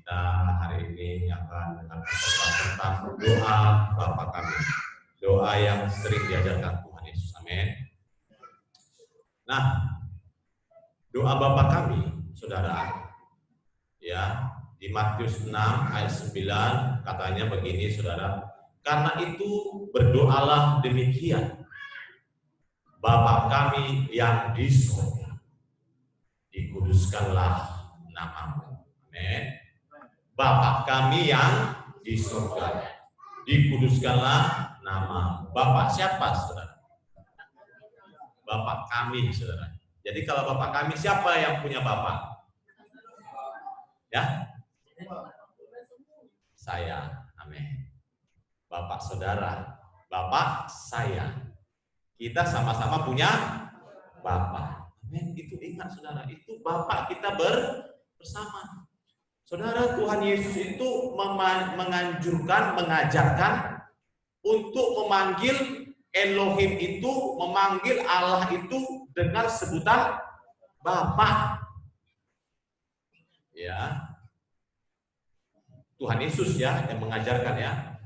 Kita hari ini akan mendengarkan tentang doa Bapa kami. Doa yang sering diajarkan Tuhan Yesus. Amin. Nah, doa Bapa kami, saudara, ya, di Matius 6 ayat 9 katanya begini, saudara. Karena itu berdoalah demikian. Bapa kami yang di surga, dikuduskanlah namamu. Amin. Bapa kami yang di surga, dikuduskanlah nama. Bapak siapa, saudara? Bapak kami, saudara. Jadi kalau Bapak kami, siapa yang punya Bapak? Ya? Saya. Amin. Bapak saudara, Bapak saya. Kita sama-sama punya Bapak. Amin. Itu ingat, saudara. Itu Bapak kita bersama. Saudara, Tuhan Yesus itu menganjurkan, mengajarkan untuk memanggil Elohim itu, memanggil Allah itu dengan sebutan Bapa. Ya, Tuhan Yesus ya yang mengajarkan ya.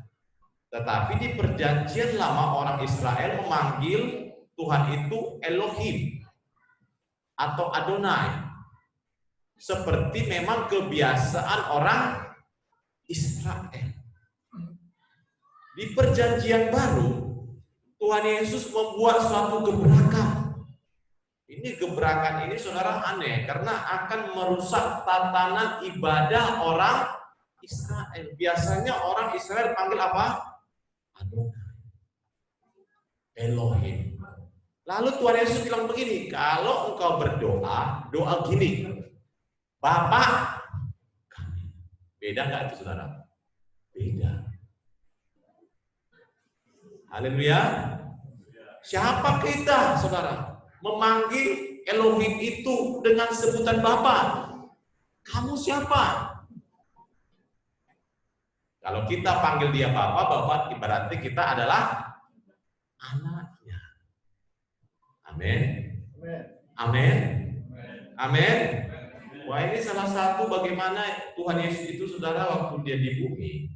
Tetapi di perjanjian lama orang Israel memanggil Tuhan itu Elohim atau Adonai. Seperti memang kebiasaan orang Israel. Di perjanjian baru, Tuhan Yesus membuat suatu gebrakan. Ini gebrakan ini, saudara, aneh karena akan merusak tatanan ibadah orang Israel. Biasanya orang Israel panggil apa? Adonai, Elohim. Lalu Tuhan Yesus bilang begini, kalau engkau berdoa, doa gini, Bapak kami. Beda nggak itu, saudara? Beda. Haleluya. Siapa kita, saudara? Memanggil Elohim itu dengan sebutan Bapa. Kamu siapa? Kalau kita panggil dia Bapa, berarti kita adalah anaknya. Amin. Amin. Amin. Wah, ini salah satu bagaimana Tuhan Yesus itu, saudara, waktu dia di bumi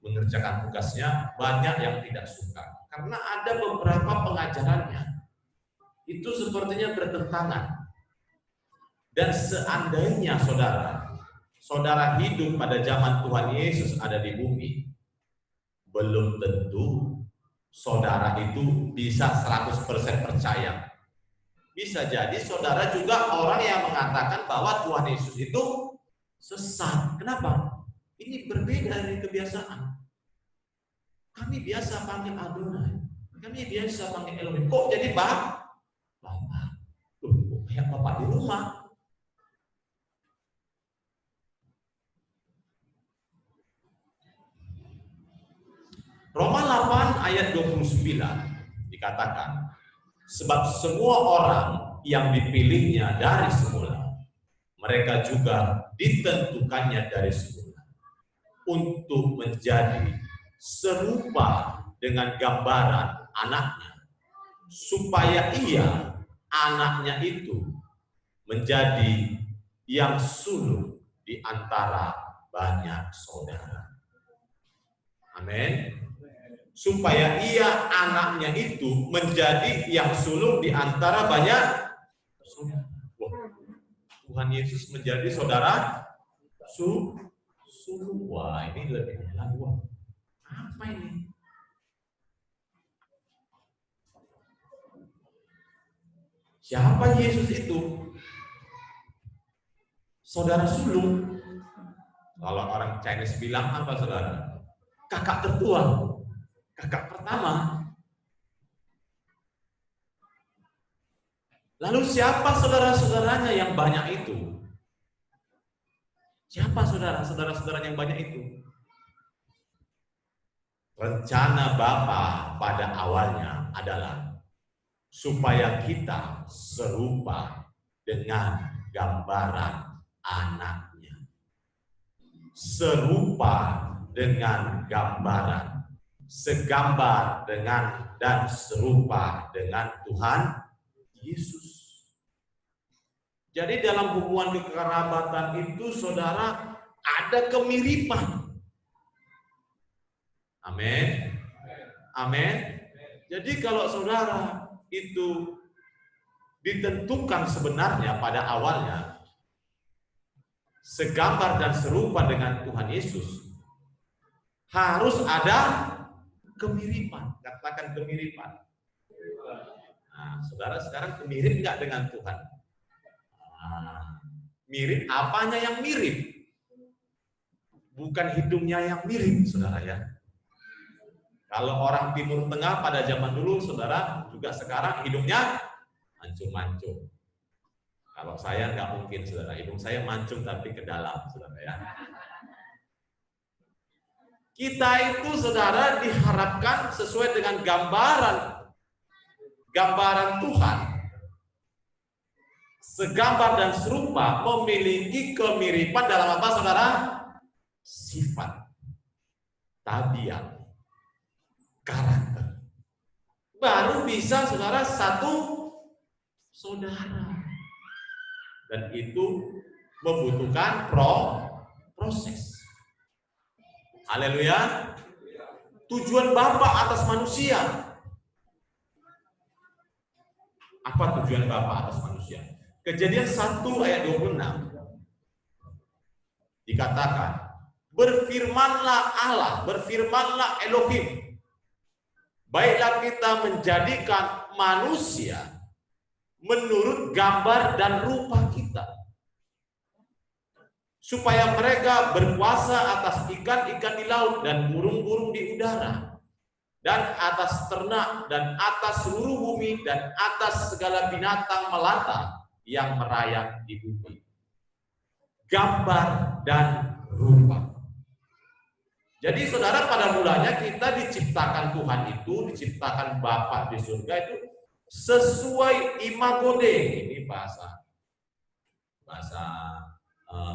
mengerjakan tugasnya, banyak yang tidak suka karena ada beberapa pengajarannya itu sepertinya bertentangan. Dan seandainya saudara hidup pada zaman Tuhan Yesus ada di bumi, belum tentu saudara itu bisa 100% percaya. Bisa jadi saudara juga orang yang mengatakan bahwa Tuhan Yesus itu sesat. Kenapa? Ini berbeda dari kebiasaan. Kami biasa panggil Adonai. Kami biasa panggil Elohim. Kok jadi Bapak? Kayak Bapak di rumah. Roma 8 ayat 29 dikatakan, sebab semua orang yang dipilihnya dari semula, mereka juga ditentukannya dari semula untuk menjadi serupa dengan gambaran anaknya, supaya ia, anaknya itu, menjadi yang sulung di antara banyak saudara. Amin. Supaya ia, anaknya itu, menjadi yang sulung di antara banyak saudara. Tuhan Yesus menjadi saudara sulung. Wah, ini lebih lagi. Apa ini? Siapa Yesus itu? Saudara sulung. Kalau orang Chinese bilang apa, saudara? Kakak tertua. Kakak pertama. Lalu siapa saudara-saudaranya yang banyak itu? Siapa saudara-saudara yang banyak itu? Rencana Bapa pada awalnya adalah supaya kita serupa dengan gambaran anaknya. Serupa dengan gambaran. Segambar dengan dan serupa dengan Tuhan Yesus. Jadi dalam hubungan kekerabatan itu, saudara, Ada kemiripan. Amin. Amin. Jadi kalau saudara itu ditentukan sebenarnya pada awalnya segambar dan serupa dengan Tuhan Yesus, harus ada kemiripan. Katakan kemiripan. Nah, saudara sekarang mirip nggak dengan Tuhan? Nah, mirip apanya yang mirip? Bukan hidungnya yang mirip, saudara ya. Kalau orang Timur Tengah pada zaman dulu, saudara, juga sekarang hidungnya mancung-mancung. Kalau saya nggak mungkin, saudara. Hidung saya mancung tapi ke dalam, saudara ya. Kita itu, saudara, diharapkan sesuai dengan gambaran Tuhan. Segambar dan serupa, memiliki kemiripan dalam apa, saudara? Sifat, tabiat, karakter. Baru bisa, saudara, satu saudara. Dan itu membutuhkan proses. Haleluya. Tujuan Bapa atas manusia. Apa tujuan Bapa atas manusia? Kejadian 1 ayat 26 dikatakan, berfirmanlah Allah, berfirmanlah Elohim, baiklah kita menjadikan manusia menurut gambar dan rupa kita, supaya mereka berkuasa atas ikan-ikan di laut dan burung-burung di udara, dan atas ternak, dan atas seluruh bumi, dan atas segala binatang melata yang merayap di bumi. Gambar dan rupa. Jadi saudara, pada mulanya kita diciptakan Tuhan itu, diciptakan Bapa di surga itu sesuai imago Dei. Ini bahasa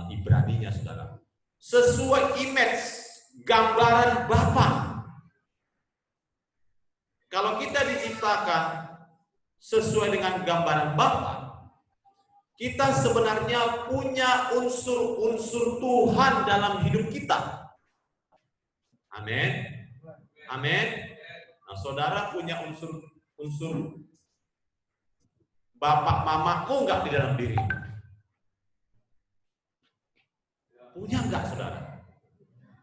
Ibrani-nya, saudara. Sesuai image, gambaran Bapa. Kalau kita diciptakan sesuai dengan gambaran Bapa, kita sebenarnya punya unsur-unsur Tuhan dalam hidup kita. Amin. Amin. Nah, saudara punya unsur bapak mamaku enggak di dalam diri? Punya enggak, saudara?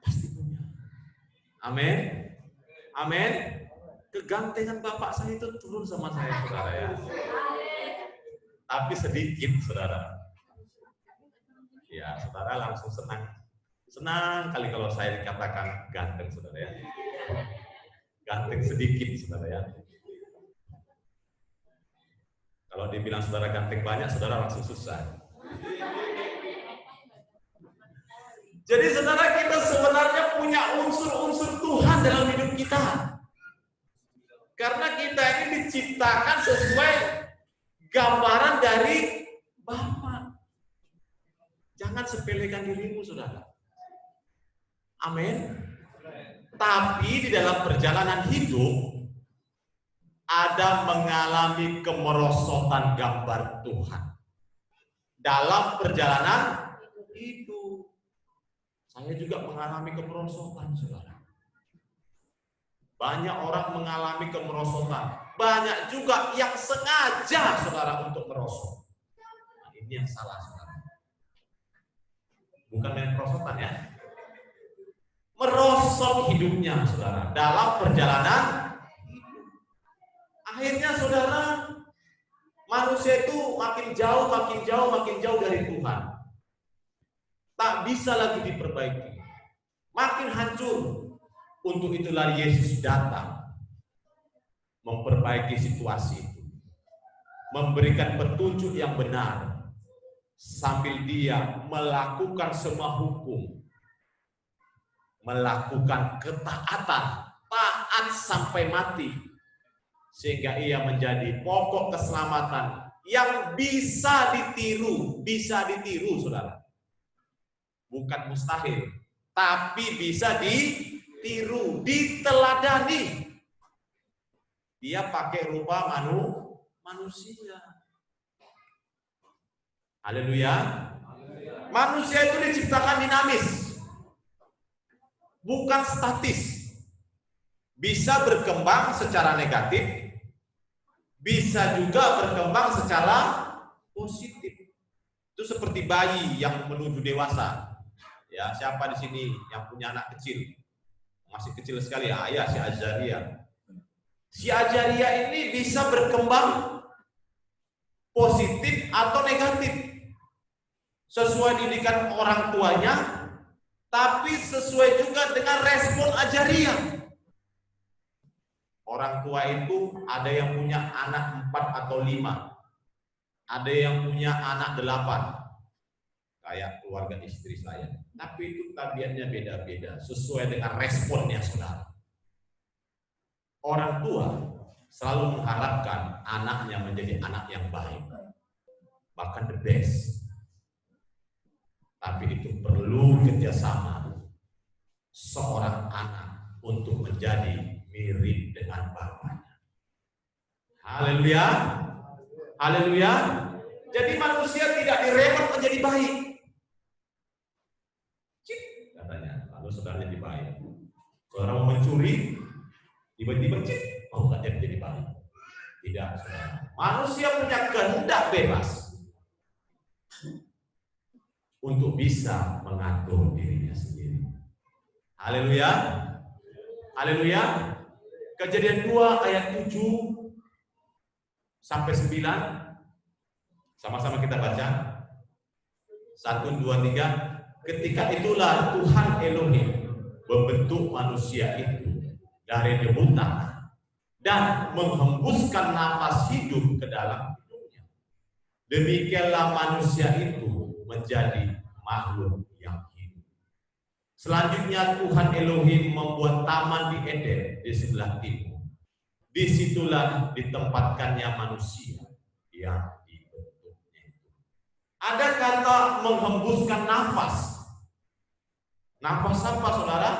Pasti punya. Amin. Amin. Kegantengan bapak saya itu turun sama saya, saudara ya. Tapi sedikit, saudara. Ya, saudara langsung senang kali kalau saya dikatakan ganteng, saudara ya. Ganteng sedikit, saudara ya. Kalau dibilang saudara ganteng banyak, saudara langsung susah. Jadi saudara, kita sebenarnya punya unsur-unsur Tuhan dalam hidup kita. Karena kita ini diciptakan sesuai gambaran dari Bapa. Jangan sepelekan dirimu, saudara. Amin. Tapi di dalam perjalanan hidup ada mengalami kemerosotan gambar Tuhan. Dalam perjalanan hidup saya juga mengalami kemerosotan, saudara. Banyak orang mengalami kemerosotan. Banyak juga yang sengaja, saudara, untuk merosot. Nah, ini yang salah, saudara. Bukan main kemerosotan ya. Merosot hidupnya, saudara, dalam perjalanan hidup. Akhirnya, saudara, manusia itu makin jauh dari Tuhan. Tak bisa lagi diperbaiki. Makin hancur. Untuk itulah Yesus datang memperbaiki situasi itu, memberikan petunjuk yang benar, sambil dia melakukan semua hukum, melakukan ketaatan, taat sampai mati, sehingga ia menjadi pokok keselamatan yang bisa ditiru, saudara. Bukan mustahil, tapi bisa ditiru, diteladani. Dia pakai rupa manusia. Haleluya. Manusia itu diciptakan dinamis. bukan statis. Bisa berkembang secara negatif, bisa juga berkembang secara positif. Itu seperti bayi yang menuju dewasa. Ya, siapa di sini yang punya anak kecil? Masih kecil sekali ya, ayah si Azaria. Si Azaria ini bisa berkembang positif atau negatif sesuai didikan orang tuanya, tapi sesuai juga dengan respon Azaria. Orang tua itu ada yang punya anak 4 atau 5, ada yang punya anak 8, kayak keluarga istri saya. Tapi itu tabiatnya beda-beda sesuai dengan responnya saudara. Orang tua selalu mengharapkan anaknya menjadi anak yang baik, bahkan the best. Tapi itu perlu kerjasama seorang anak untuk menjadi mirip dengan bapaknya. Haleluya, haleluya. Jadi manusia tidak diremot menjadi baik. Cip, katanya, lalu saudara jadi baik. Saudara mau mencuri, tiba-tiba cip, mau nggak jadi baik? Tidak, saudara. Manusia punya kehendak bebas untuk bisa mengatur dirinya sendiri. Haleluya, haleluya. Kejadian 2 ayat 7 sampai 9. Sama-sama kita baca. 1, 2, 3. Ketika itulah Tuhan Elohim membentuk manusia itu dari debu tanah dan menghembuskan napas hidup ke dalam hidungnya. Demikianlah manusia itu menjadi makhluk yang hidup. Selanjutnya Tuhan Elohim membuat taman di Eden di sebelah timur. Disitulah ditempatkannya manusia yang dibentuknya. Ada kata menghembuskan nafas. Nafas apa saudara?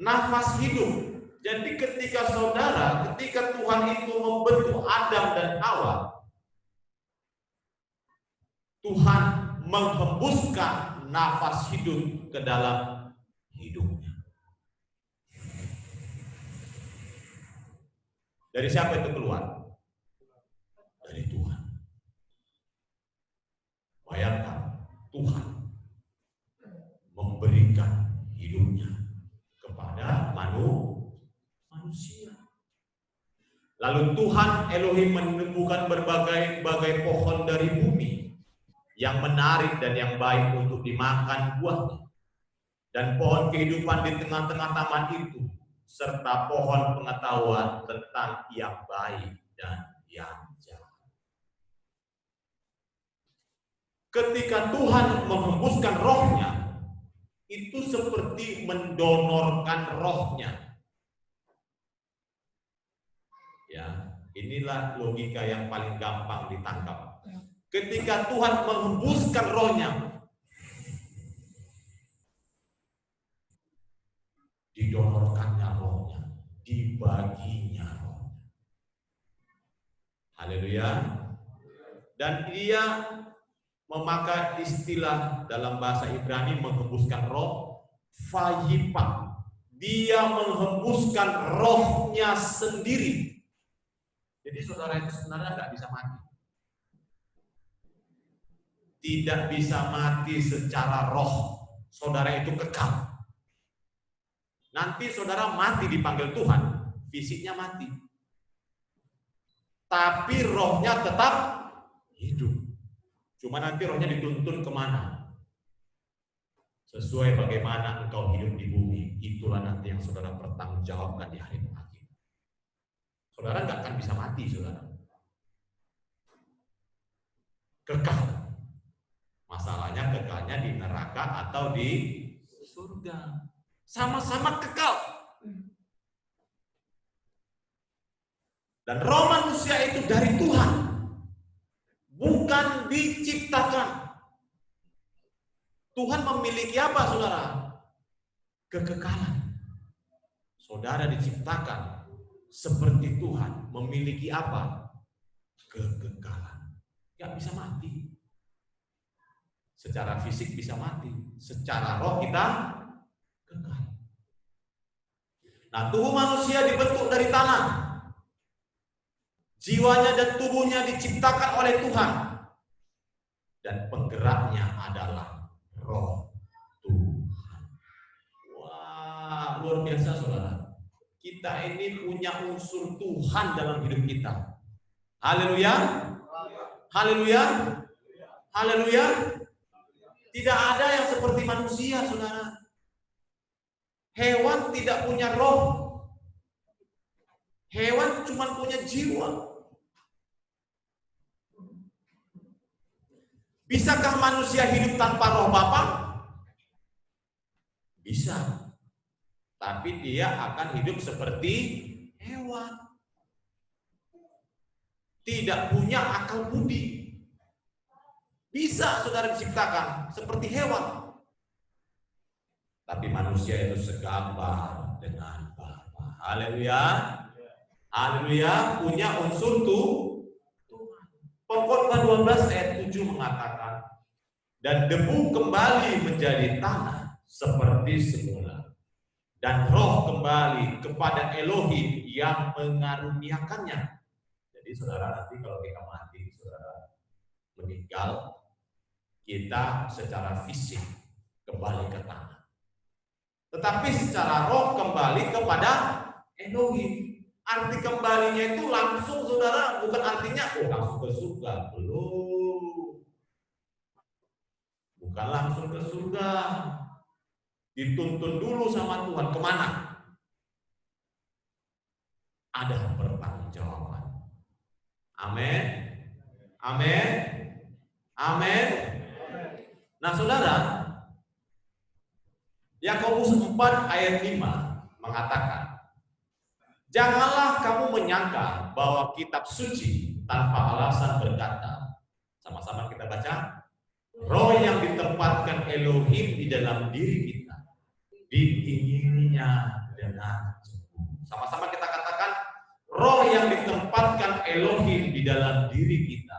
Nafas hidup. Jadi ketika Tuhan itu membentuk Adam dan Hawa, Tuhan menghembuskan nafas hidup ke dalam hidupnya. Dari siapa itu keluar? Dari Tuhan. Bayangkan, Tuhan memberikan hidupnya kepada manusia. Lalu Tuhan Elohim menemukan berbagai pohon dari bumi yang menarik dan yang baik untuk dimakan buahnya, dan pohon kehidupan di tengah-tengah taman itu, serta pohon pengetahuan tentang yang baik dan yang jahat. Ketika Tuhan menghembuskan rohnya, itu seperti mendonorkan rohnya. Ya, inilah logika yang paling gampang ditangkap. Ketika Tuhan menghembuskan rohnya, didonorkannya rohnya, dibaginya rohnya. Haleluya. Dan dia memakai istilah dalam bahasa Ibrani menghembuskan roh, fayipa. Dia menghembuskan rohnya sendiri. Jadi saudara itu sebenarnya nggak bisa mati. Tidak bisa mati secara roh. Saudara itu kekal. Nanti saudara mati dipanggil Tuhan, fisiknya mati. Tapi rohnya tetap hidup. Cuma nanti rohnya dituntun kemana? Sesuai bagaimana engkau hidup di bumi, itulah nanti yang saudara pertanggungjawabkan di hari akhir. Saudara nggak akan bisa mati, saudara. Kekal. Masalahnya kekalnya di neraka atau di surga. Sama-sama kekal. Dan roh manusia itu dari Tuhan, bukan diciptakan. Tuhan memiliki apa, saudara? Kekekalan. Saudara diciptakan seperti Tuhan, memiliki apa? Kekekalan. Gak bisa mati. Secara fisik bisa mati, secara roh kita kekal. Nah, tubuh manusia dibentuk dari tanah. Jiwanya dan tubuhnya diciptakan oleh Tuhan. Dan penggeraknya adalah Roh Tuhan. Wah, luar biasa saudara. Kita ini punya unsur Tuhan dalam hidup kita. Haleluya. Haleluya. Haleluya. Tidak ada yang seperti manusia, saudara. Hewan tidak punya roh. Hewan cuma punya jiwa. Bisakah manusia hidup tanpa roh Bapa? Bisa. Tapi dia akan hidup seperti hewan. Tidak punya akal budi. Bisa saudara diciptakan seperti hewan. Tapi manusia itu segambar dengan Bapa. Haleluya. Haleluya, punya unsur Tuhan. Pengkhotbah 12 ayat 7 mengatakan, dan debu kembali menjadi tanah seperti semula, dan roh kembali kepada Elohim yang mengaruniakannya. Jadi saudara, nanti kalau kita mati, saudara meninggal, kita secara fisik kembali ke tanah. Tetapi secara roh kembali kepada Elohim. Arti kembalinya itu langsung saudara, bukan artinya langsung ke surga. Belum. Bukan langsung ke surga. Dituntun dulu sama Tuhan. Kemana? Ada pertanggungjawaban. Amin. Amin. Amin. Nah saudara, Yakobus 4 ayat 5 mengatakan, janganlah kamu menyangka bahwa kitab suci tanpa alasan berkata, sama-sama kita baca, roh yang ditempatkan Elohim di dalam diri kita, diingininya dengan cemburu. Sama-sama kita katakan, roh yang ditempatkan Elohim di dalam diri kita,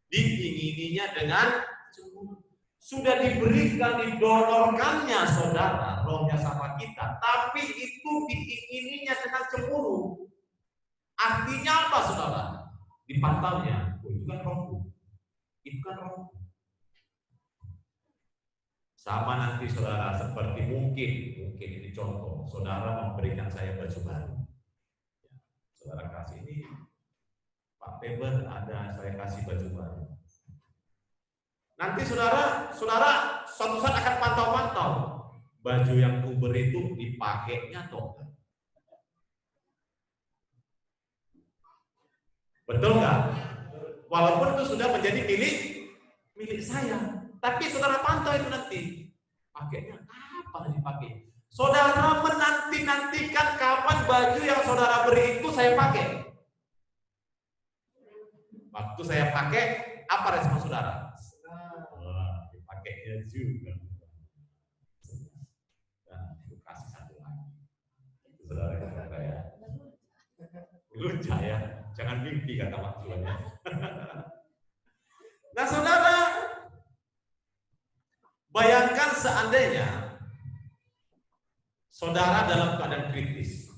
diingininya dengan cemburu. Sudah diberikan, didonorkannya saudara, rohnya sama kita, tapi itu diingininya dengan cemburu. Artinya apa saudara? Dipantaunya, itu kan rohku, itu kan rohku. Sama nanti saudara, seperti mungkin ini contoh, saudara memberikan saya baju baru. Saudara kasih ini, Pak Peber ada, saya kasih baju baru. Nanti saudara suatu saat akan pantau-pantau baju yang kuberi itu dipakainya atau enggak. Betul nggak? Walaupun itu sudah menjadi milik saya, tapi saudara pantau itu nanti pakainya apa dipakai. Saudara menanti-nantikan kapan baju yang saudara beri itu saya pakai. Waktu saya pakai, apa respon saudara? Pakainya juga. Dan kasih satu lagi. Saudara kata ya. Lucu ya. Jangan mimpi kata maksudnya. Nah saudara, bayangkan seandainya saudara dalam keadaan kritis.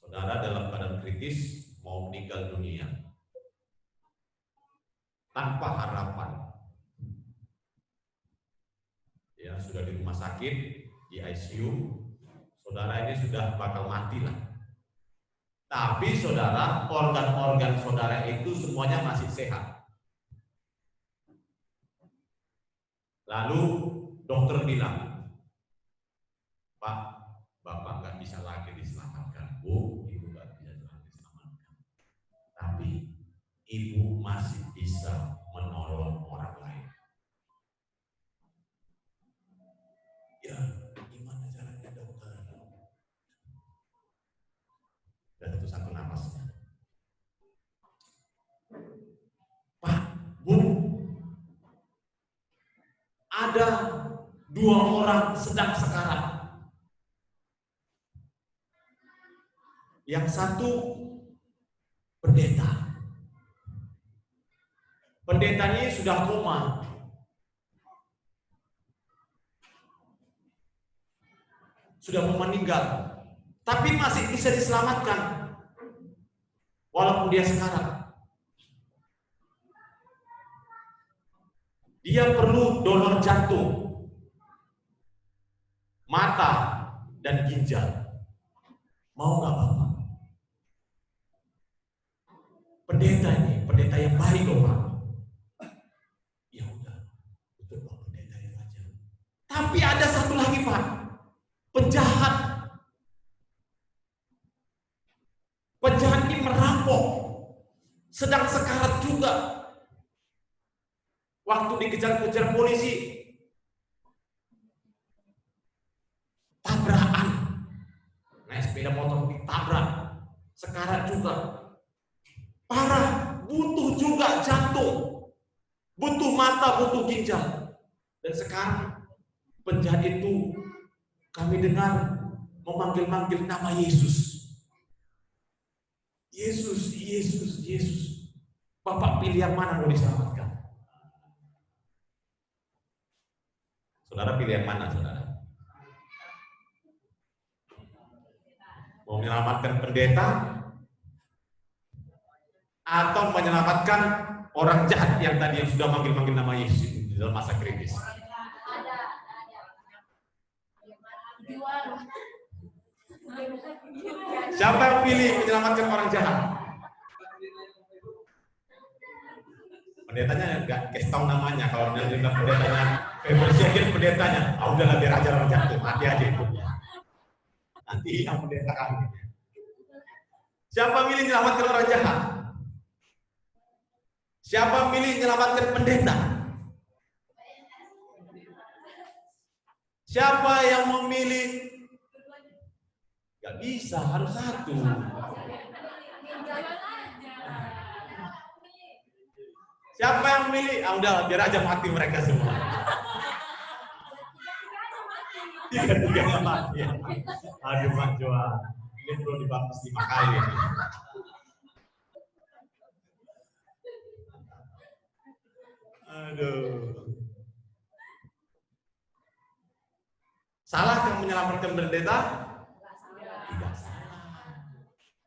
Saudara dalam keadaan kritis mau meninggal dunia. Tanpa harapan, ya sudah di rumah sakit, di ICU, saudara ini sudah bakal mati lah. Tapi saudara, organ-organ saudara itu semuanya masih sehat. Lalu dokter bilang, Pak, Bapak nggak bisa lagi diselamatkan. Bu, Ibu nggak bisa lagi diselamatkan. Tapi Ibu masih bisa menolong orang lain. Ya, gimana caranya dokter? Dan itu satu napasnya. Pak, Bu, ada 2 orang sedang sekarat. Yang satu pendeta. Pendetanya sudah koma. sudah mau meninggal, tapi masih bisa diselamatkan walaupun dia sekarat. Dia perlu donor jantung, mata, dan ginjal. Mau nggak Bapak? Pendeta ini, pendeta yang baik loh Pak. Ya udah, betul Pak, pendeta yang wajar. Tapi ada satu lagi Pak, penjahat. Penjahat ini merampok, sedang sekarat juga. Waktu dikejar-kejar polisi, tabrakan, naik sepeda motor ditabrak, sekarat juga, parah, butuh juga jantung, butuh mata, butuh ginjal. Dan sekarang penjahat itu kami dengar memanggil-manggil nama Yesus. Yesus, Yesus, Yesus. Bapak pilih yang mana mau diselamatkan? Saudara pilih yang mana, saudara? Mau menyelamatkan pendeta atau menyelamatkan orang jahat yang tadi yang sudah manggil-manggil nama Yesus di dalam masa kritis? Siapa yang pilih menyelamatkan orang jahat? Pendetanya nggak kasih tahu namanya. Kalau nanti pendetanya Februari pendetanya, udahlah biar aja orang jahat, mati aja itu. Nanti yang pendeta kami. Siapa milih menyelamatkan orang jahat? Siapa milih menyelamatkan pendeta? Siapa yang memilih? Gak bisa, harus satu. Siapa yang milih? Udah, biar aja mati mereka semua. Tiga-tiganya mati. Aduh, Pak Joa, ini perlu dibaptis 5 kali. Aduh. Salahkah menyelamatkan pendeta? Tidak salah.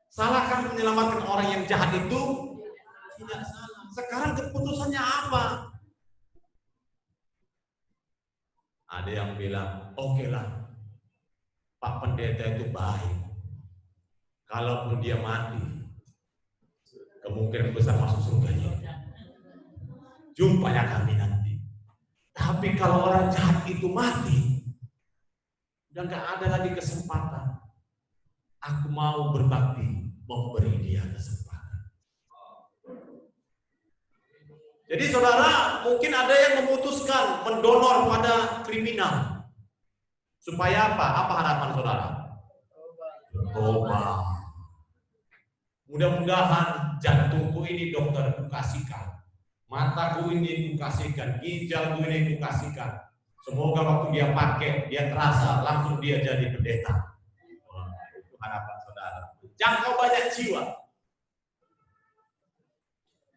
Salahkah menyelamatkan orang yang jahat itu? Tidak salah. Sekarang keputusannya apa? Ada yang bilang, oke lah, Pak Pendeta itu baik. Kalaupun dia mati, kemungkinan besar masuk surganya. Jumpanya kami nanti. Tapi kalau orang jahat itu mati, udah gak ada lagi kesempatan. Aku mau berbakti, memberi dia kesempatan. Jadi saudara, mungkin ada yang memutuskan mendonor pada kriminal. Supaya apa? Apa harapan saudara? Tobat. Mudah-mudahan jantungku ini dokter kukasihkan, mataku ini kukasihkan, ginjalku ini kukasihkan. Semoga waktu dia pakai, dia terasa, langsung dia jadi pendeta. Itu harapan saudara. Jangkau banyak jiwa.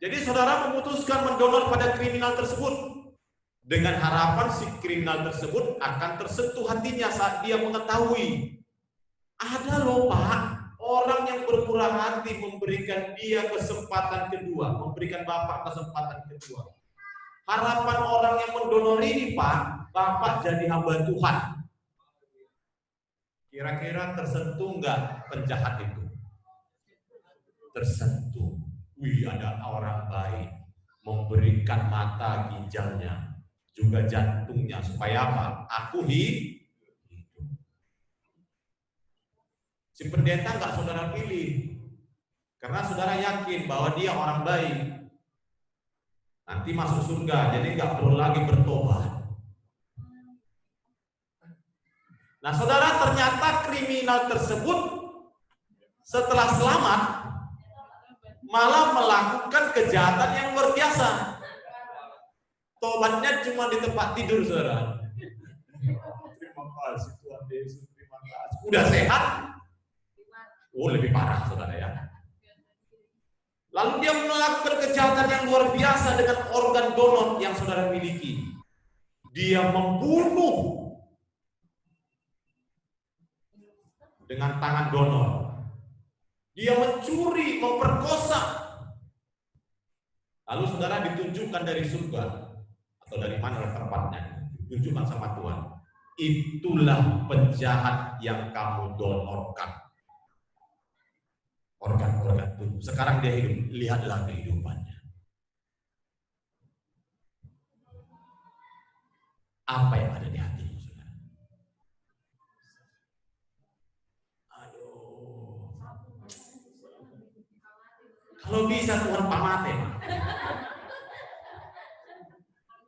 Jadi saudara memutuskan mendonor pada kriminal tersebut dengan harapan si kriminal tersebut akan tersentuh hatinya saat dia mengetahui ada loh Pak, orang yang bermurah hati memberikan dia kesempatan kedua, memberikan Bapak kesempatan kedua. Harapan orang yang mendonor ini Pak, Bapak jadi hamba Tuhan. Kira-kira tersentuh nggak penjahat itu? Tersentuh. Wih, ada orang baik memberikan mata, ginjalnya, juga jantungnya supaya apa? Aku hidup. Si pendeta nggak saudara pilih, karena saudara yakin bahwa dia orang baik, nanti masuk surga, jadi nggak perlu lagi bertobat. Nah, saudara, ternyata kriminal tersebut setelah selamat malah melakukan kejahatan yang luar biasa. Tobatnya cuma di tempat tidur, saudara. Terima kasih Tuhan Yesus, terima kasih. Udah sehat? Oh, lebih parah, saudara ya. Lalu dia melakukan kejahatan yang luar biasa dengan organ donor yang saudara miliki. Dia membunuh dengan tangan donor. Dia mencuri, memperkosa. Lalu saudara ditunjukkan dari surga atau dari mana tempatnya, ditunjukkan sama Tuhan. Itulah penjahat yang kamu donorkan. Organ-organ tubuh. Sekarang dia hidup, lihatlah kehidupannya. Apa yang ada di hatimu, saudara? Aduh. Kalau bisa Tuhan pamate,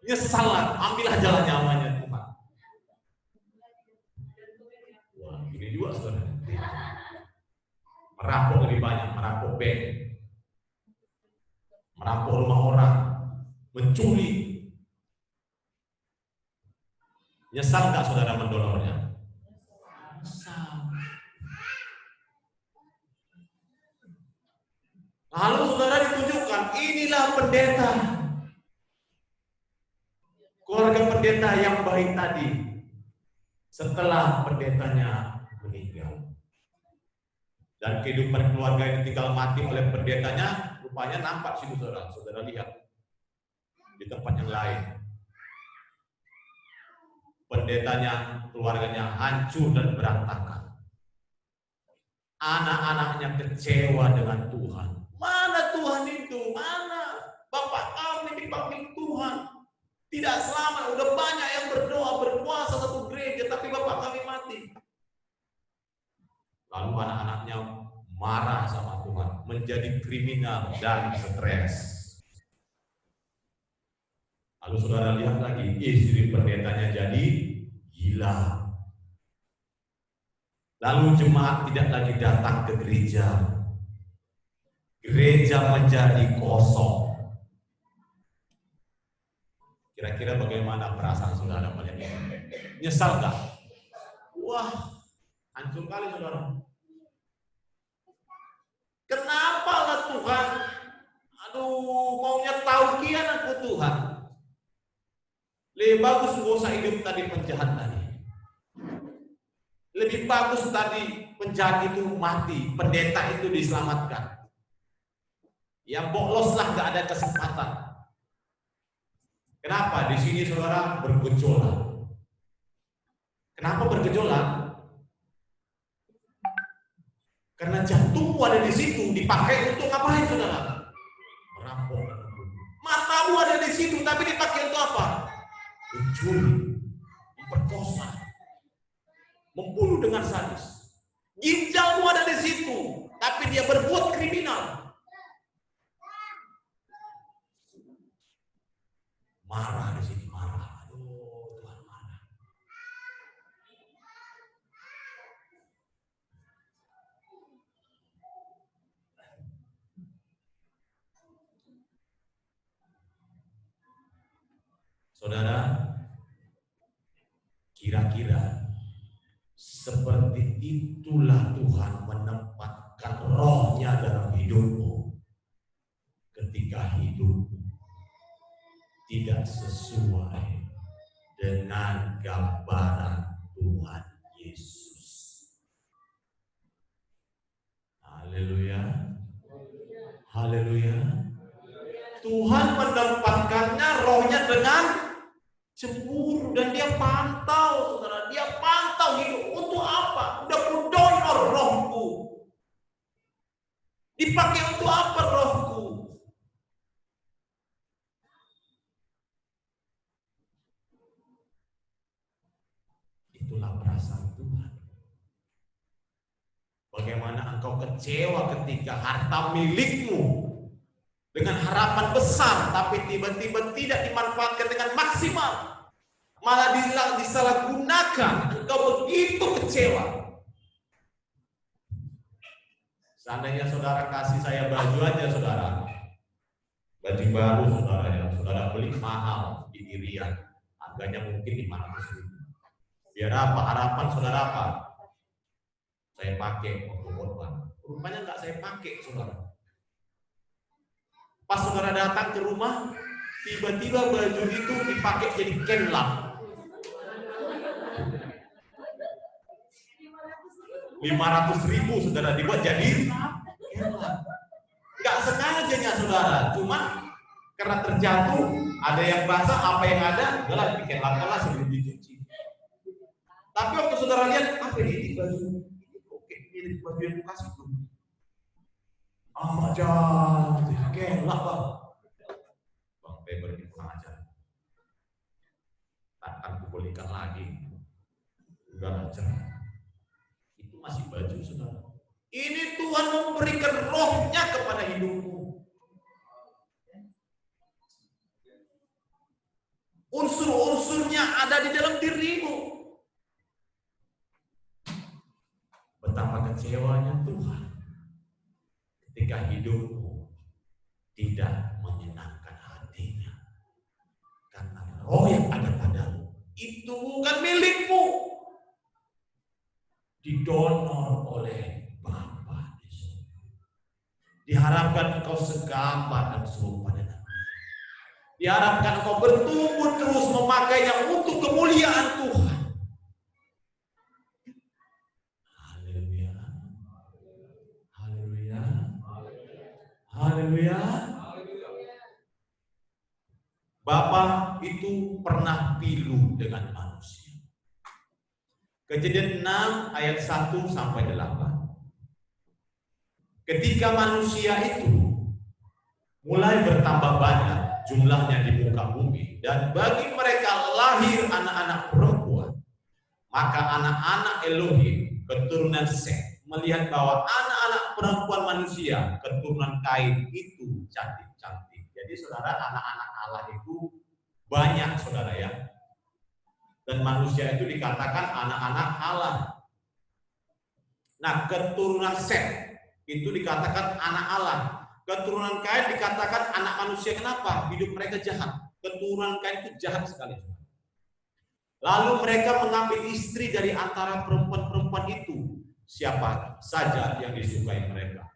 nyesalan, ambillah jalan nyawanya Tuhan. Wah, ini juga saudara. Merampok lebih banyak, merampok bank, merampok rumah orang, mencuri. Nyesal nggak saudara mendonornya? Nyesal. Lalu saudara ditunjukkan, inilah pendeta, keluarga pendeta yang baik tadi. Setelah pendetanya meninggal dan kehidupan keluarga yang tinggal mati oleh pendetanya, rupanya nampak sih saudara. Saudara lihat di tempat yang lain, pendetanya, keluarganya hancur dan berantakan. Anak-anaknya kecewa dengan Tuhan. Mana Tuhan itu? Mana Bapak kami dipanggil Tuhan? Tidak selamat. Udah banyak yang berdoa, berpuasa satu gereja, tapi Bapak kami mati. Lalu anak-anaknya marah sama Tuhan, menjadi kriminal dan stres. Lalu saudara lihat lagi, istri pendetanya jadi gila. Lalu jemaat tidak lagi datang ke gereja. Gereja menjadi kosong. Kira-kira bagaimana perasaan saudara melihat ini? Nyesal gak? Wah, hancur kali saudara. Kenapa lah Tuhan? Aduh, maunya tahu kian aku Tuhan. Lebih bagus gak usah hidup tadi penjahat tadi. Lebih bagus tadi penjahat itu mati, pendeta itu diselamatkan. Yang bolos lah gak ada kesempatan. Kenapa? Di sini saudara bergejolak. Kenapa bergejolak? Karena jantungmu ada di situ, dipakai untuk ngapain saudara? Merampok. Matamu ada di situ, tapi dipakai untuk apa? Mencuri, memperkosa, membunuh dengan sadis. Ginjalmu ada di situ, tapi dia berbuat kriminal. Marah di sini, marah. Aduh, Tuhan marah. Saudara, kira-kira seperti itulah Tuhan menempatkan rohnya dalam hidupmu ketika hidup tidak sesuai dengan gambaran Tuhan Yesus. Haleluya. Haleluya. Tuhan menempatkannya rohnya dengan cemburu dan dia pantau saudara, dia pantau hidup untuk apa? Udah ku donor rohku. Dipakai untuk apa rohku? Itulah perasaan Tuhan. Bagaimana engkau kecewa ketika harta milikmu dengan harapan besar, tapi tiba-tiba tidak dimanfaatkan dengan maksimal, malah disalahgunakan. Engkau begitu kecewa. Seandainya saudara kasih saya baju aja saudara, baju baru saudara yang saudara beli mahal di Irian, harganya mungkin 500.000. Biar apa? Harapan saudara apa? Saya pakai waktu korban. Rupanya nggak saya pakai saudara. Pas saudara datang ke rumah, tiba-tiba baju itu dipakai jadi kenlap. 500.000 500.000 saudara dibuat jadi kelak. Nggak sengajanya saudara, cuma karena terjatuh, ada yang basah, apa yang ada, udahlah bikin lap-lap sebelum dicuci. Tapi waktu saudara lihat, apa ini baju? Oke, mirip baju yang bekas itu. Amat cantik, kelak bang. Bang Weber ini kurang ajar. Takkan kupulihkan lagi. Udah ajar. Itu masih baju saudara. Ini Tuhan memberikan rohnya kepada hidupmu. Unsur-unsurnya ada di dalam dirimu. Betapa kecewanya Tuhan ketika hidupmu tidak menyenangkan hatinya. Karena roh yang ada padamu itu bukan milikmu. Didonor oleh Bapa di surga. Diharapkan engkau segambar dan serupa dengan Dia. Diharapkan engkau bertumbuh terus memakainya untuk kemuliaan Tuhan. Haleluya. Haleluya. Haleluya. Bapa itu pernah pilu dengan manusia. Kejadian 6 ayat 1 sampai 8. Ketika manusia itu mulai bertambah banyak jumlahnya di muka bumi, dan bagi mereka lahir anak-anak perempuan, maka anak-anak Elohim, keturunan Set, melihat bahwa anak-anak perempuan manusia, keturunan Kain itu cantik-cantik. Jadi saudara, anak-anak Allah itu banyak saudara ya. Dan manusia itu dikatakan anak-anak Allah. Nah, keturunan Set itu dikatakan anak Allah. Keturunan Kain dikatakan anak manusia. Kenapa? Hidup mereka jahat. Keturunan Kain itu jahat sekali. Lalu mereka mengambil istri dari antara perempuan-perempuan itu. Siapa saja yang disukai mereka.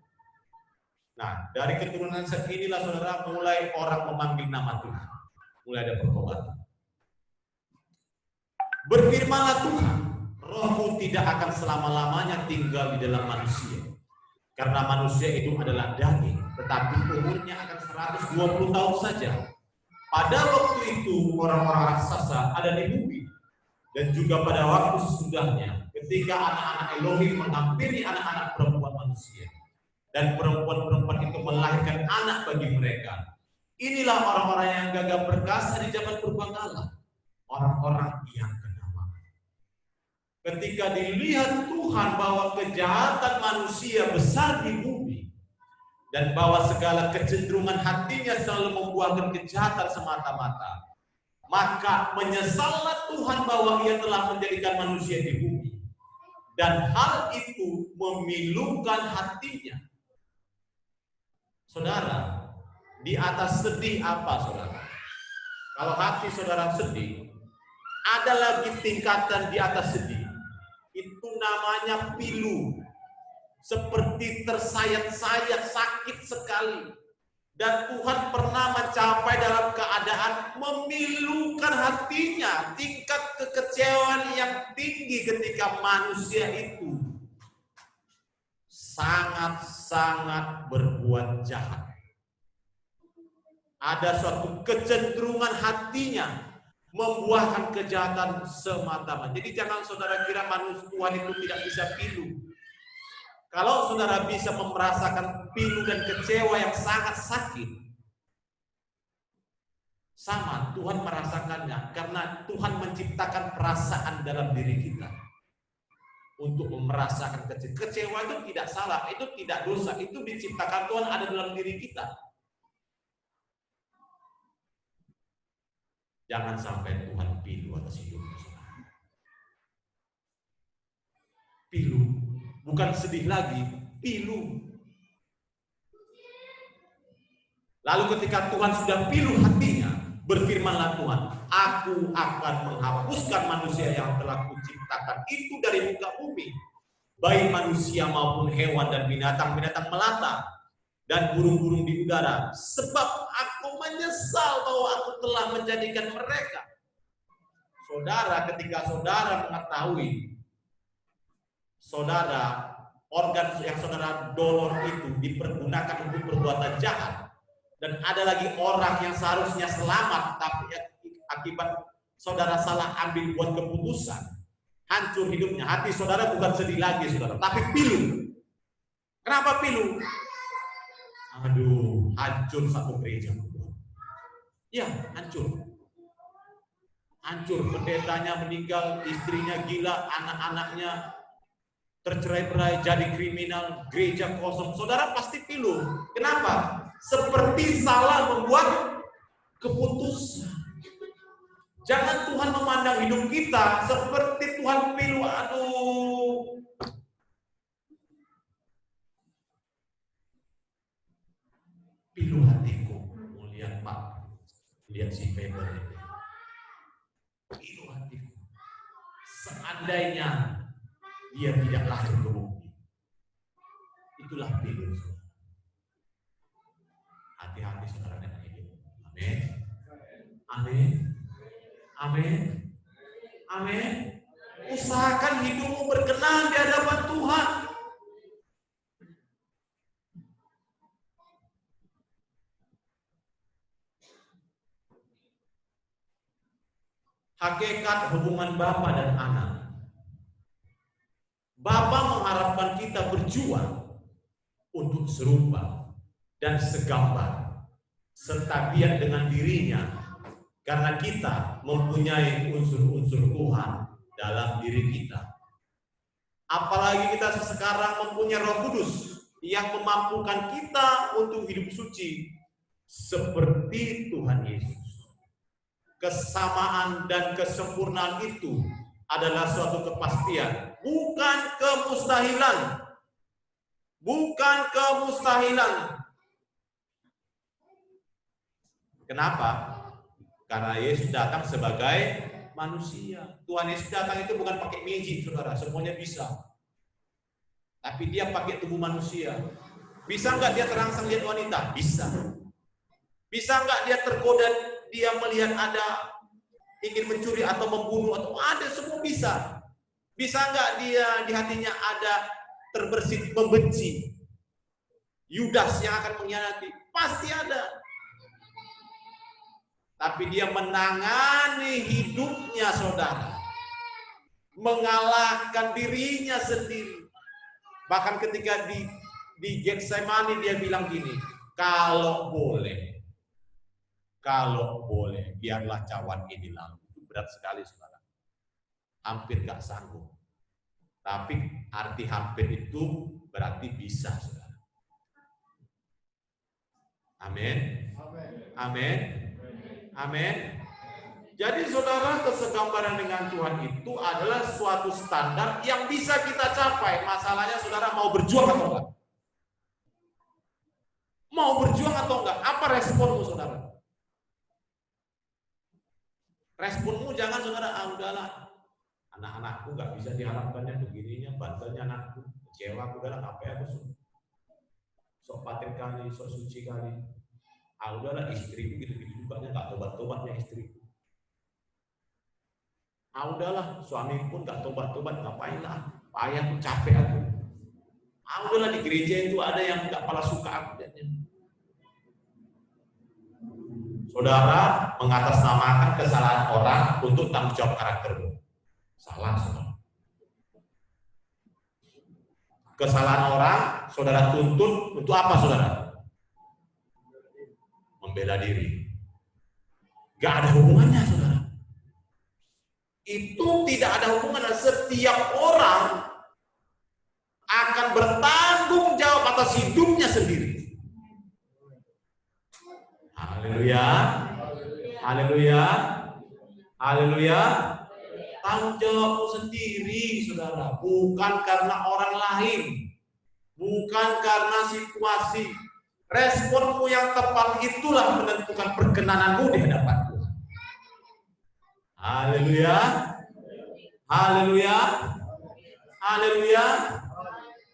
Nah, dari keturunan Set inilah saudara mulai orang memanggil nama Tuhan. Mulai ada pertobatan. Berfirmanlah Tuhan, rohku tidak akan selama-lamanya tinggal di dalam manusia. Karena manusia itu adalah daging, tetapi umurnya akan 120 tahun saja. Pada waktu itu orang-orang raksasa ada di bumi. Dan juga pada waktu sesudahnya, ketika anak-anak Elohim menghampiri anak-anak perempuan manusia. Dan perempuan-perempuan itu melahirkan anak bagi mereka. Inilah orang-orang yang gagah perkasa di zaman purbakala. Orang-orang yang ketika dilihat Tuhan bahwa kejahatan manusia besar di bumi dan bahwa segala kecenderungan hatinya selalu membuahkan kejahatan semata-mata, maka menyesallah Tuhan bahwa Ia telah menjadikan manusia di bumi, dan hal itu memilukan hatinya. Saudara, di atas sedih apa saudara? Kalau hati saudara sedih, ada lagi tingkatan di atas sedih. Itu namanya pilu. Seperti tersayat-sayat, sakit sekali. Dan Tuhan pernah mencapai dalam keadaan memilukan hatinya. Tingkat kekecewaan yang tinggi ketika manusia itu sangat-sangat berbuat jahat. Ada suatu kecenderungan hatinya membuahkan kejahatan semata-mata. Jadi jangan saudara kira manusia Tuhan itu tidak bisa pilu. Kalau saudara bisa merasakan pilu dan kecewa yang sangat sakit, sama Tuhan merasakannya, karena Tuhan menciptakan perasaan dalam diri kita untuk merasakan kecewa. Kecewa itu tidak salah, itu tidak dosa, itu diciptakan Tuhan, ada dalam diri kita. Jangan sampai Tuhan pilu atas hidupmu. Pilu, bukan sedih lagi, pilu. Lalu ketika Tuhan sudah pilu hatinya, berfirmanlah Tuhan, aku akan menghapuskan manusia yang telah kuciptakan itu dari muka bumi, baik manusia maupun hewan dan binatang-binatang melata dan burung-burung di udara, sebab aku menyesal bahwa aku telah menjadikan mereka. Saudara, ketika saudara mengetahui saudara, organ yang saudara donor itu dipergunakan untuk perbuatan jahat, dan ada lagi orang yang seharusnya selamat tapi akibat saudara salah ambil buat keputusan, hancur hidupnya. Hati saudara bukan sedih lagi saudara, tapi pilu. Kenapa pilu? Aduh, hancur satu gereja. Ya, hancur. Hancur, pendetanya meninggal, istrinya gila, anak-anaknya tercerai-berai, jadi kriminal, gereja kosong. Saudara pasti pilu. Kenapa? Seperti salah membuat keputusan. Jangan Tuhan memandang hidup kita seperti Tuhan pilu. Aduh. Pilu hatiku. Melihat Pak, lihat si Faber ini. Pilu hatiku. Seandainya dia tidak lahir ke bumi. Itulah pilu. Hati-hati saudara dengan hidup. Amin. Amin. Amin. Amin. Usahakan hidupmu berkenan di hadapan Tuhan. Hakikat hubungan Bapa dan anak. Bapa mengharapkan kita berjuang untuk serupa dan segambar, setabiat dengan dirinya, karena kita mempunyai unsur-unsur Tuhan dalam diri kita. Apalagi kita sekarang mempunyai Roh Kudus yang memampukan kita untuk hidup suci seperti Tuhan Yesus. Kesamaan dan kesempurnaan itu adalah suatu kepastian, bukan kemustahilan. Bukan kemustahilan. Kenapa? Karena Yesus datang sebagai manusia. Tuhan Yesus datang itu bukan pakai magic, saudara, semuanya bisa. Tapi dia pakai tubuh manusia. Bisa nggak dia terangsang lihat wanita? Bisa. Bisa nggak dia tergoda, dia melihat ada ingin mencuri atau membunuh atau ada, semua bisa. Bisa nggak dia di hatinya ada terbersit membenci, Yudas yang akan mengkhianati? Pasti ada. Tapi dia menangani hidupnya saudara, mengalahkan dirinya sendiri. Bahkan ketika di Getsemani dia bilang gini, kalau boleh, biarlah cawan ini lalu. Itu berat sekali saudara. Hampir gak sanggup. Tapi arti hampir itu berarti bisa saudara. Amin. Amin. Amin. Jadi saudara, kesegambaran dengan Tuhan itu adalah suatu standar yang bisa kita capai. Masalahnya saudara mau berjuang atau enggak? Mau berjuang atau enggak? Apa responmu saudara? Responmu jangan saudara, udahlah, anak-anakku nggak bisa diharapkannya begininya, bantalnya anakku, kecewa aku, udahlah, apa aku sok paten kali, sok suci kali. Udahlah, istri begitu juga, nggak tobat-tobatnya istri. Udahlah, suami pun nggak tobat-tobat, ngapain lah, payah aku, capek aku. Udahlah, di gereja itu ada yang nggak pala suka aku. Saudara mengatasnamakan kesalahan orang untuk tanggung jawab karaktermu. Salah, saudara. Kesalahan orang, saudara tuntut untuk apa, saudara? Membela diri. Gak ada hubungannya, saudara. Itu tidak ada hubungan. Setiap orang akan bertanggung jawab atas hidupnya sendiri. Haleluya. Haleluya. Haleluya. Tanggung jawabmu sendiri, saudara. Bukan karena orang lain. Bukan karena situasi. Responmu yang tepat itulah menentukan perkenananmu di hadapan Tuhan. Haleluya. Haleluya. Haleluya.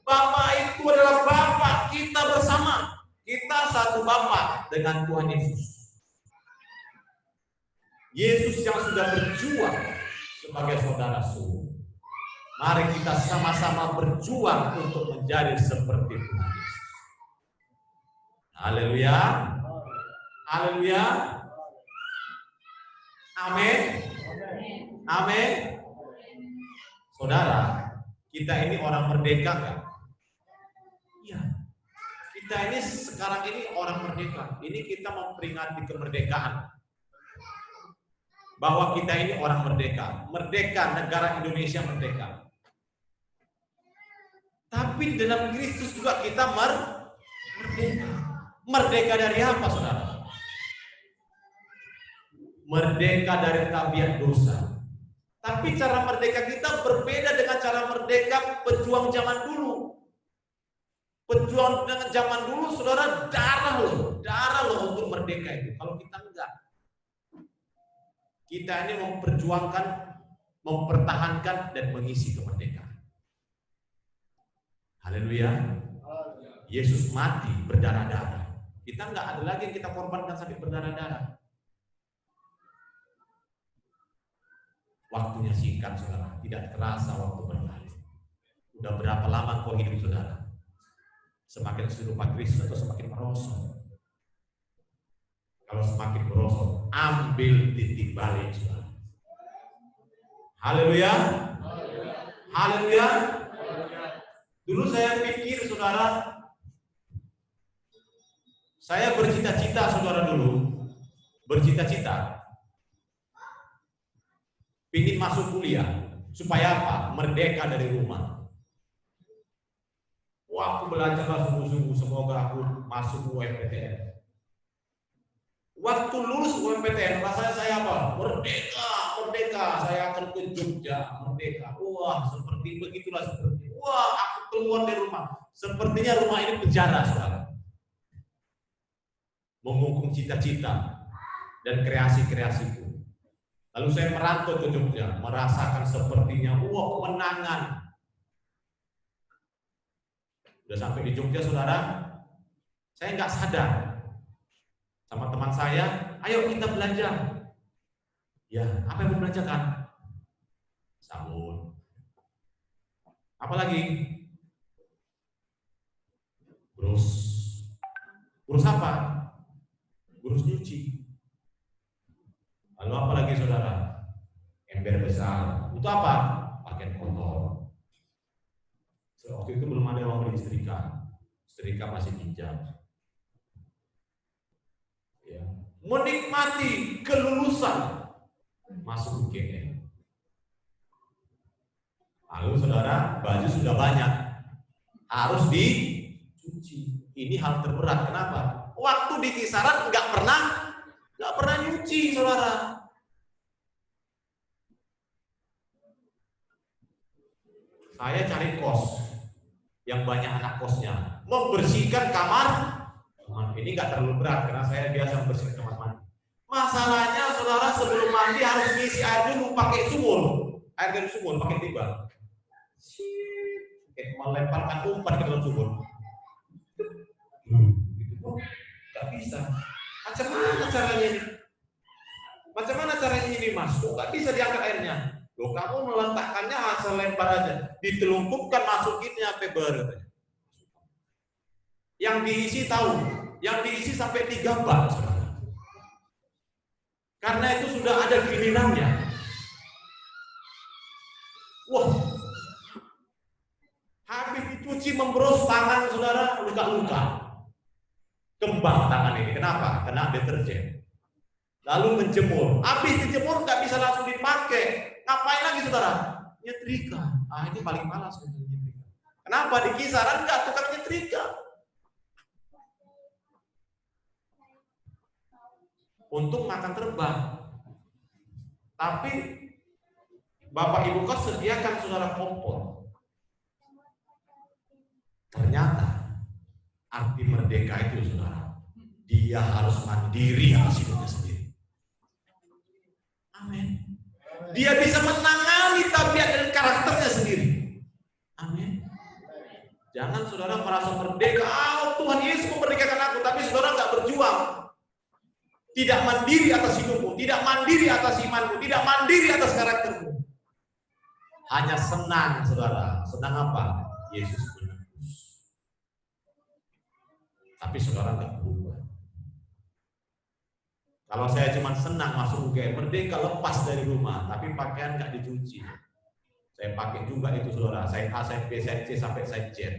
Bapa itu adalah Bapa kita bersama. Kita satu Bapa dengan Tuhan Yesus. Yesus yang sudah berjuang sebagai saudara sulung. Mari kita sama-sama berjuang untuk menjadi seperti Tuhan Yesus. Haleluya. Haleluya. Amin. Amin. Saudara, kita ini orang merdeka kan? Iya. Kita ini sekarang ini orang merdeka. Ini kita memperingati kemerdekaan. Bahwa kita ini orang merdeka. Merdeka, negara Indonesia merdeka. Tapi dalam Kristus juga kita merdeka. Merdeka dari apa, saudara? Merdeka dari tabiat dosa. Tapi cara merdeka kita berbeda dengan cara merdeka pejuang zaman dulu. Pejuang dengan zaman dulu, saudara, darah loh untuk merdeka itu. Kalau kita enggak, kita ini memperjuangkan, mempertahankan dan mengisi kemerdekaan. Haleluya. Yesus mati berdarah-darah. Kita enggak ada lagi yang kita korbankan sampai berdarah-darah. Waktunya singkat, saudara. Tidak terasa waktu berlalu. Udah berapa lama kau hidup, saudara? Semakin serupa Kristus atau semakin merosot? Kalau semakin merosot, ambil titik balik, saudara. Haleluya. Haleluya. Dulu saya pikir, saudara, saya bercita-cita, saudara, dulu bercita-cita ingin masuk kuliah. Supaya apa? Merdeka dari rumah. Waktu belajarlah sungguh-sungguh, semoga aku masuk UMPTN. Waktu lulus UMPTN, rasanya saya apa? Merdeka, merdeka. Saya akan ke Jogja, merdeka. Wah, seperti begitulah seperti. Wah, aku keluar dari rumah. Sepertinya rumah ini penjara, saudara. Menghukum cita-cita dan kreasi-kreasiku. Lalu saya merantau ke Jogja, merasakan sepertinya, wah, kemenangan. Udah sampai di Jogja, saudara, saya nggak sadar. Sama teman saya, ayo kita belanja. Ya, apa yang mau belanjakan? Sabun. Apalagi? Brus. Brus apa? Brus nyuci. Lalu apa lagi, saudara? Ember besar. Itu apa? Pakaian kotor. Waktu itu belum ada uang beli setrika. Setrika masih pinjam. Ya. Menikmati kelulusan masuk UGM. Lalu, saudara, baju sudah banyak. Harus dicuci. Ini hal terberat. Kenapa? Waktu di kisaran nggak pernah nyuci, saudara. Saya cari kos yang banyak anak kosnya, membersihkan kamar. Ini nggak terlalu berat karena saya biasa membersihkan kamar mandi. Masalahnya, saudara, sebelum mandi harus ngisi air dulu pakai sumur, air dari sumur pakai timbal. Melemparkan umpan ke dalam sumur. Nggak bisa. Macam mana caranya ini? Macam mana caranya ini, Mas? Kok nggak bisa diangkat airnya? Loh, kamu meletakkannya asal lempar aja. Ditelungkupkan, masukinnya paper. Yang diisi tahu, yang diisi sampai 3 bak. Karena itu sudah ada gilirannya. Wah, habis dicuci memberos tangan, saudara, luka-luka. Kembang tangan ini. Kenapa? Kena deterjen. Lalu menjemur. Habis dijemur nggak bisa langsung dipakai. Ngapain lagi, saudara? Nyetrika. Ah, ini paling malas nyetrika. Kenapa? Di kisaran nggak tukang nyetrika. Untung makan terbang. Tapi Bapak Ibu kos sediakan, saudara, kompor. Ternyata arti merdeka itu, saudara, dia harus mandiri atas hidupnya sendiri. Amin. Dia bisa menangani tabiat dan karakternya sendiri. Amin. Jangan, saudara, merasa merdeka. Tuhan Yesus memerdekakan aku, tapi saudara nggak berjuang. Tidak mandiri atas hidupmu, tidak mandiri atas imanmu, tidak mandiri atas karaktermu. Hanya senang, saudara. Senang apa? Yesus menebus. Tapi saudara nggak berubah. Kalau saya cuma senang masuk UGM, merdeka lepas dari rumah, tapi pakaian nggak dicuci. Saya pakai juga itu, saudara. Saya A, saya B, saya C, sampai saya Z.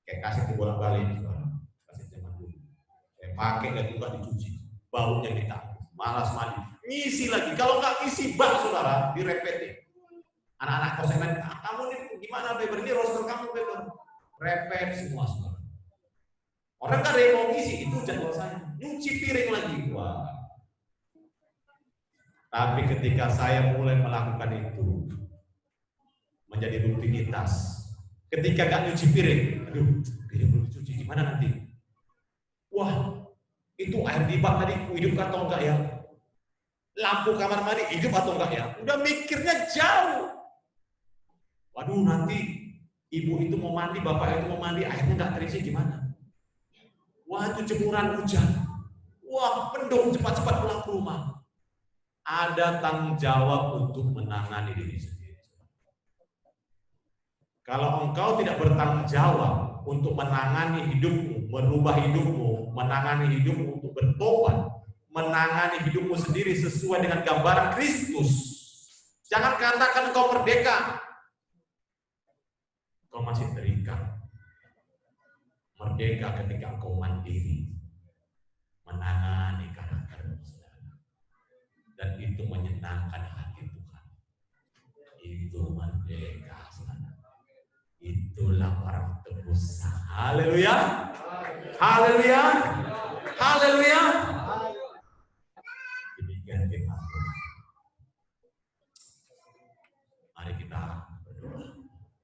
Kayak kasih bolak-balik, saudara. Kasih zaman dulu. Saya pakai dan juga dicuci. Baunya ditampung. Malas mandi. Ngisi lagi. Kalau nggak ngisi bak, saudara, direpetin. Anak-anak kosan lain, kamu nih gimana, Beber? Ini roster kamu, Beber. Repet semua, saudara. Orang kan ada yang mau ngisi, itu jadwal saya. Nyuci piring lagi. Wah. Tapi ketika saya mulai melakukan itu, menjadi rutinitas. Ketika gak nyuci piring, aduh, piring belum dicuci, gimana nanti? Wah, itu air di bak tadi hidup atau enggak ya? Lampu kamar mandi hidup atau enggak ya? Udah mikirnya jauh. Waduh, nanti ibu itu mau mandi, bapak itu mau mandi, airnya nggak terisi gimana? Wah, itu jemuran hujan. Wah, mendung cepat-cepat pulang ke rumah. Ada tanggung jawab untuk menangani diri sendiri. Kalau engkau tidak bertanggung jawab untuk menangani hidupmu, merubah hidupmu, menangani hidupmu untuk bertobat, menangani hidupmu sendiri sesuai dengan gambaran Kristus. Jangan katakan engkau merdeka. Engkau masih terikat. Merdeka ketika engkau mandiri, menangani karaktermu. Dan itu menyenangkan hati Tuhan. Itu merdeka. Itulah orang tebus. Haleluya. Haleluya. Haleluya. Demikian kita. Mari kita